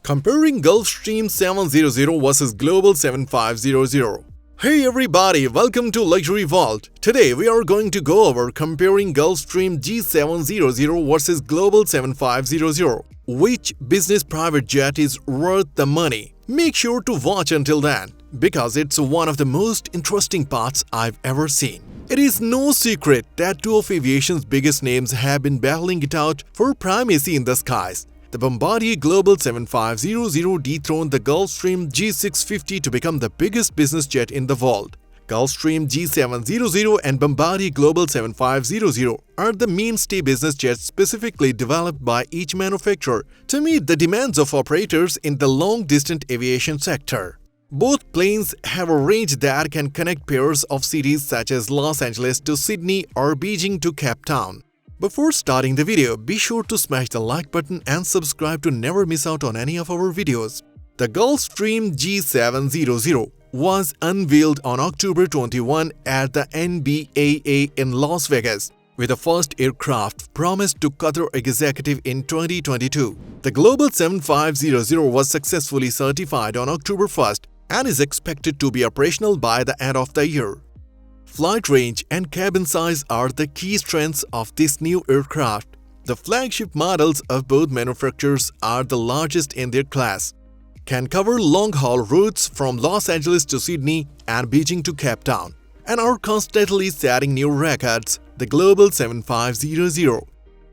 Comparing Gulfstream 700 versus Global 7500. Hey everybody, welcome to Luxury Vault. Today we are going to go over comparing Gulfstream G700 versus Global 7500. Which business private jet is worth the money? Make sure to watch until then, because it's one of the most interesting parts I've ever seen. It is no secret that two of aviation's biggest names have been battling it out for primacy in the skies. The Bombardier Global 7500 dethroned the Gulfstream G650 to become the biggest business jet in the world. Gulfstream G700 and Bombardier Global 7500 are the mainstay business jets specifically developed by each manufacturer to meet the demands of operators in the long-distance aviation sector. Both planes have a range that can connect pairs of cities such as Los Angeles to Sydney or Beijing to Cape Town. Before starting the video, be sure to smash the like button and subscribe to never miss out on any of our videos. The Gulfstream G700 was unveiled on October 21 at the NBAA in Las Vegas, with the first aircraft promised to Qatar executive in 2022. The Global 7500 was successfully certified on October 1st and is expected to be operational by the end of the year. Flight range and cabin size are the key strengths of this new aircraft. The flagship models of both manufacturers are the largest in their class, can cover long-haul routes from Los Angeles to Sydney and Beijing to Cape Town, and are constantly setting new records. The Global 7500,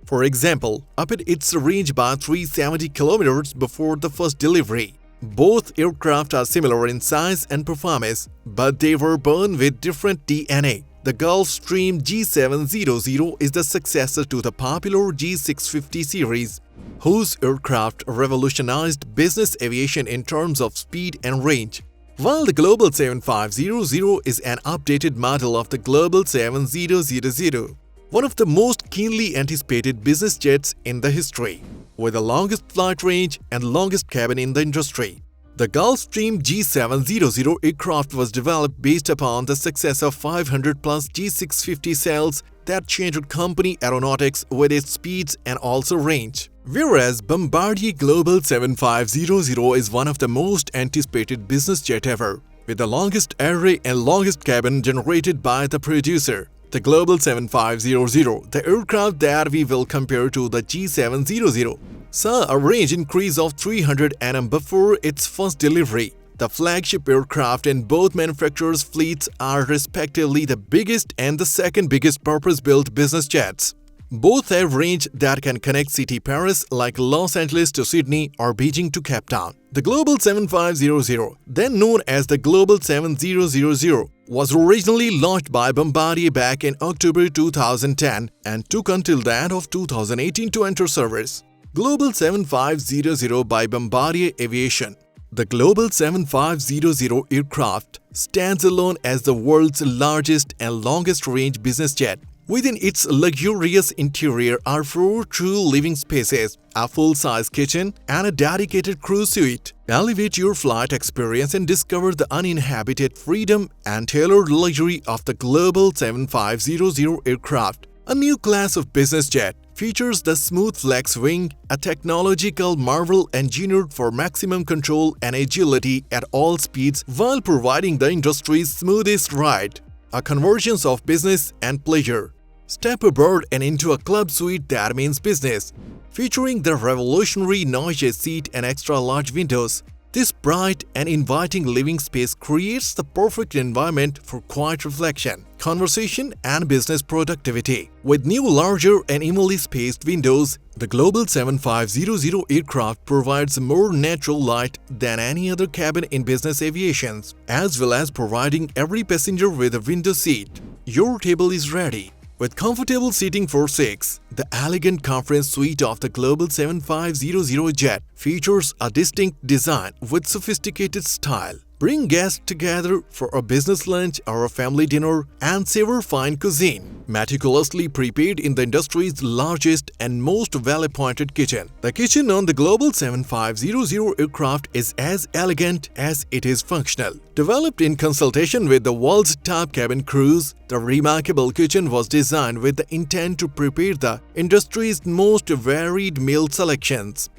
for example, upped its range by 370 kilometers before the first delivery. Both aircraft are similar in size and performance, but they were born with different DNA. The Gulfstream G700 is the successor to the popular G650 series, whose aircraft revolutionized business aviation in terms of speed and range, while the Global 7500 is an updated model of the Global 7000, one of the most keenly anticipated business jets in the history, with the longest flight range and longest cabin in the industry. The Gulfstream G700 aircraft was developed based upon the success of 500-plus G650 cells that changed company aeronautics with its speeds and also range. Whereas Bombardier Global 7500 is one of the most anticipated business jet ever, with the longest array and longest cabin generated by the producer. The Global 7500, the aircraft that we will compare to the G700, saw a range increase of 300 nm before its first delivery. The flagship aircraft in both manufacturers' fleets are respectively the biggest and the second biggest purpose-built business jets. Both have range that can connect city pairs like Los Angeles to Sydney or Beijing to Cape Town. The Global 7500, then known as the Global 7000, was originally launched by Bombardier back in October 2010 and took until the end of 2018 to enter service. Global 7500 by Bombardier Aviation. The Global 7500 aircraft stands alone as the world's largest and longest-range business jet. Within its luxurious interior are 4 true living spaces, a full-size kitchen, and a dedicated crew suite. Elevate your flight experience and discover the uninhabited freedom and tailored luxury of the Global 7500 aircraft. A new class of business jet features the smooth flex wing, a technological marvel engineered for maximum control and agility at all speeds while providing the industry's smoothest ride. A convergence of business and pleasure. Step aboard and into a club suite that means business, featuring the revolutionary noise seat and extra-large windows. This bright and inviting living space creates the perfect environment for quiet reflection, conversation, and business productivity. With new larger and evenly spaced windows, the Global 7500 aircraft provides more natural light than any other cabin in business aviation, as well as providing every passenger with a window seat. Your table is ready. With comfortable seating for 6, the elegant conference suite of the Global 7500 jet features a distinct design with sophisticated style. Bring guests together for a business lunch or a family dinner and savor fine cuisine, meticulously prepared in the industry's largest and most well-appointed kitchen. The kitchen on the Global 7500 aircraft is as elegant as it is functional. Developed in consultation with the world's top cabin crews, the remarkable kitchen was designed with the intent to prepare the industry's most varied meal selections.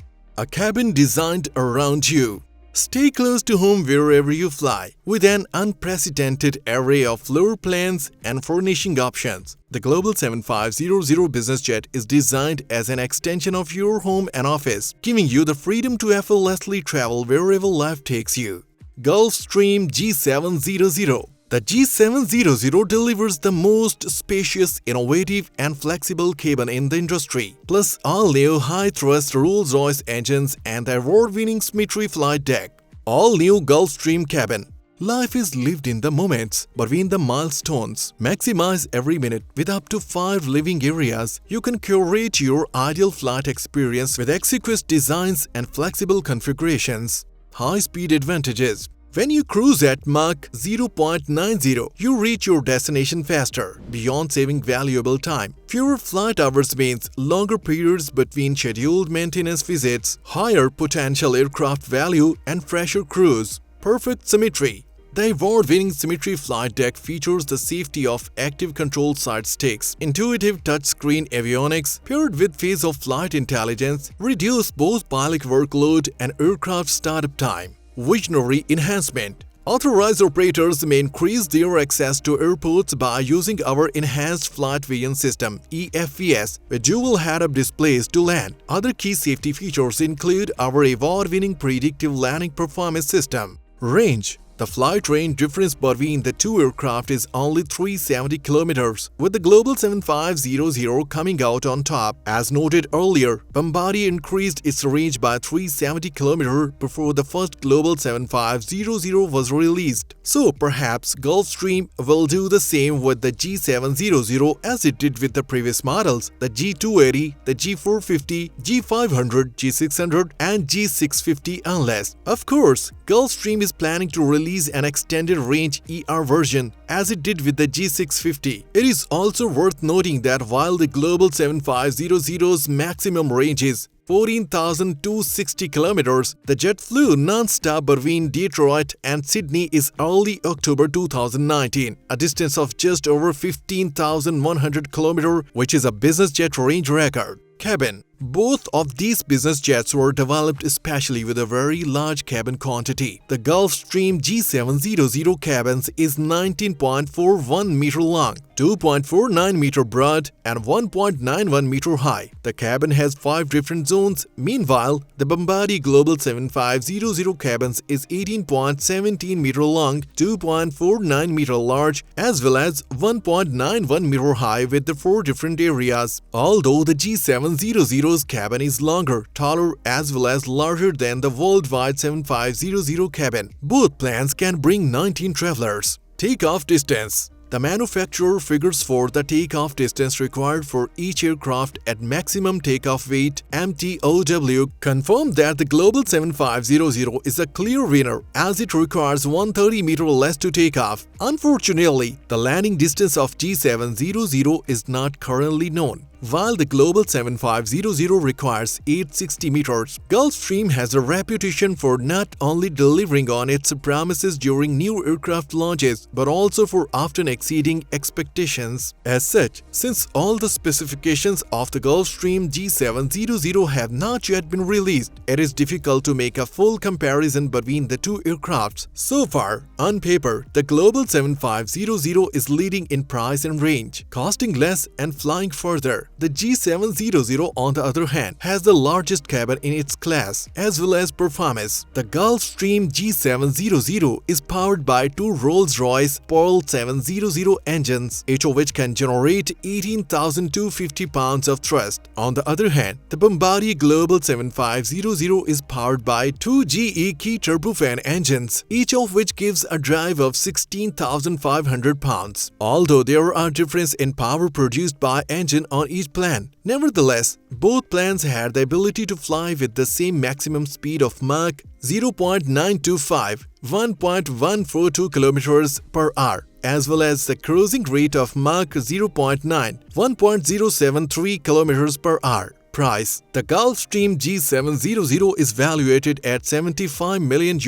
a cabin designed around you. Stay close to home wherever you fly, with an unprecedented array of floor plans and furnishing options. The Global 7500 business jet is designed as an extension of your home and office, giving you the freedom to effortlessly travel wherever life takes you. Gulfstream G700. The G700 delivers the most spacious, innovative and flexible cabin in the industry, plus all-new high-thrust Rolls-Royce engines and the award-winning SYMMETRY flight deck. All-new Gulfstream cabin. Life is lived in the moments between the milestones. Maximize every minute with up to 5 living areas. You can curate your ideal flight experience with exquisite designs and flexible configurations. High-speed advantages. When you cruise at Mach 0.90, you reach your destination faster, beyond saving valuable time. Fewer flight hours means longer periods between scheduled maintenance visits, higher potential aircraft value, and fresher cruise. Perfect symmetry. The award-winning SYMMETRY flight deck features the safety of active control side sticks, intuitive touchscreen avionics paired with phase-of-flight intelligence, reduce both pilot workload and aircraft startup time. Visionary enhancement. Authorized operators may increase their access to airports by using our Enhanced Flight Vision System (EFVS) with dual head-up displays to land. Other key safety features include our award-winning predictive landing performance system. Range. The flight range difference between the two aircraft is only 370 kilometers, with the Global 7500 coming out on top. As noted earlier, Bombardier increased its range by 370 kilometers before the first Global 7500 was released. So perhaps Gulfstream will do the same with the G700 as it did with the previous models, the G280, the G450, G500, G600 and G650 unless, of course, Gulfstream is planning to release an extended range ER version as it did with the G650. It is also worth noting that while the Global 7500's maximum range is 14,260 kilometers, the jet flew non-stop between Detroit and Sydney is early October 2019, a distance of just over 15,100 kilometers, which is a business jet range record. Cabin. Both of these business jets were developed especially with a very large cabin quantity. The Gulfstream G700 cabins is 19.41 meter long, 2.49 meter broad, and 1.91 meter high. The cabin has 5 different zones. Meanwhile, the Bombardier Global 7500 cabins is 18.17 meter long, 2.49 meter large, as well as 1.91 meter high with the 4 different areas. Although the G700's cabin is longer, taller, as well as larger than the worldwide 7500 cabin, both planes can bring 19 travelers. Takeoff distance. The manufacturer figures for the takeoff distance required for each aircraft at maximum takeoff weight (MTOW) confirmed that the Global 7500 is a clear winner as it requires 130 meters less to take off. Unfortunately, the landing distance of G700 is not currently known. While the Global 7500 requires 860 meters, Gulfstream has a reputation for not only delivering on its promises during new aircraft launches, but also for often exceeding expectations. As such, since all the specifications of the Gulfstream G700 have not yet been released, it is difficult to make a full comparison between the two aircrafts. So far, on paper, the Global 7500 is leading in price and range, costing less and flying further. The G700, on the other hand, has the largest cabin in its class, as well as performance. The Gulfstream G700 is powered by 2 Rolls-Royce Pearl 700 engines, each of which can generate 18,250 pounds of thrust. On the other hand, the Bombardier Global 7500 is powered by 2 GE key turbofan engines, each of which gives a drive of 16,500 pounds. Although there are differences in power produced by engine on each plan, nevertheless, both planes had the ability to fly with the same maximum speed of Mach 0.925, 1.142 km per hour, as well as the cruising rate of Mach 0.9, 1.073 km per hour. Price: the Gulfstream G700 is valuated at $75 million,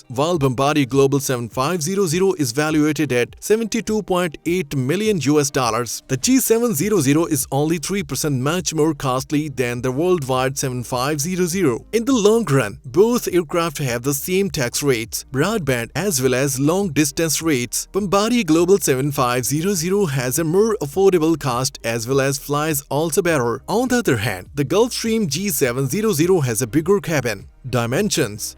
while Bombardier Global 7500 is valuated at $72.8 million. The G700 is only 3% much more costly than the worldwide 7500. In the long run, both aircraft have the same tax rates, broadband as well as long-distance rates. Bombardier Global 7500 has a more affordable cost as well as flies also better. On the other hand, the Gulfstream G700 has a bigger cabin. Dimensions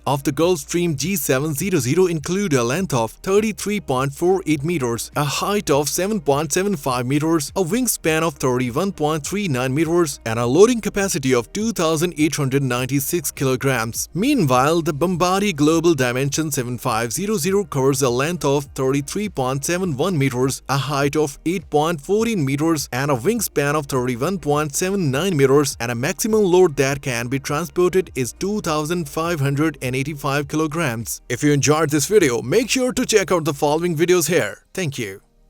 of the Gulfstream G700 include a length of 33.48 meters, a height of 7.75 meters, a wingspan of 31.39 meters, and a loading capacity of 2,896 kilograms. Meanwhile, the Bombardier Global Dimension 7500 covers a length of 33.71 meters, a height of 8.14 meters, and a wingspan of 31.79 meters, and a maximum load that can be transported is 2,585 kilograms. If you enjoyed this video, make sure to check out the following videos here. Thank you.